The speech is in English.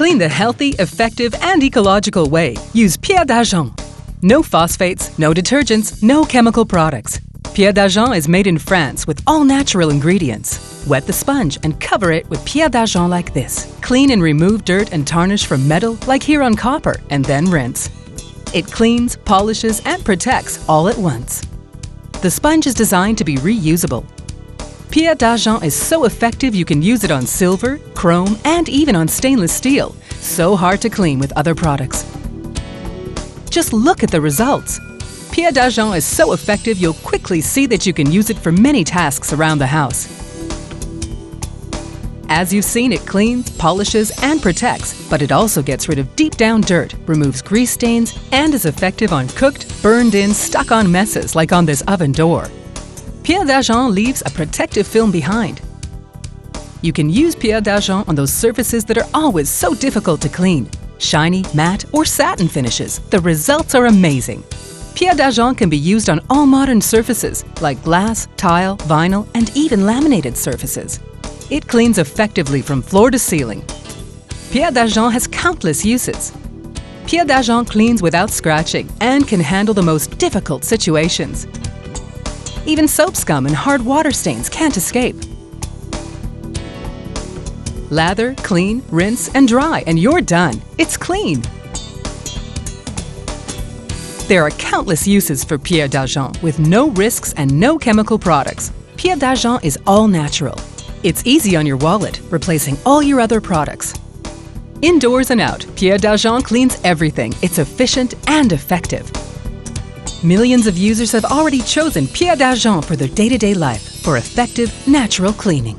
Clean the healthy, effective, and ecological way. Use Pierre d'Argent. No phosphates, no detergents, no chemical products. Pierre d'Argent is made in France with all natural ingredients. Wet the sponge and cover it with Pierre d'Argent like this. Clean and remove dirt and tarnish from metal like here on copper, and then rinse. It cleans, polishes, and protects all at once. The sponge is designed to be reusable. Pierre d'Argent is so effective you can use it on silver, chrome, and even on stainless steel. So hard to clean with other products. Just look at the results. Pierre d'Argent is so effective you'll quickly see that you can use it for many tasks around the house. As you've seen, it cleans, polishes, and protects, but it also gets rid of deep-down dirt, removes grease stains, and is effective on cooked, burned-in, stuck-on messes like on this oven door. Pierre d'Argent leaves a protective film behind. You can use Pierre d'Argent on those surfaces that are always so difficult to clean. Shiny, matte, or satin finishes. The results are amazing. Pierre d'Argent can be used on all modern surfaces like glass, tile, vinyl, and even laminated surfaces. It cleans effectively from floor to ceiling. Pierre d'Argent has countless uses. Pierre d'Argent cleans without scratching and can handle the most difficult situations. Even soap scum and hard water stains can't escape. Lather, clean, rinse, and dry, and you're done. It's clean. There are countless uses for Pierre d'Argent with no risks and no chemical products. Pierre d'Argent is all natural. It's easy on your wallet, replacing all your other products. Indoors and out, Pierre d'Argent cleans everything. It's efficient and effective. Millions of users have already chosen Pierre d'Argent for their day-to-day life for effective, natural cleaning.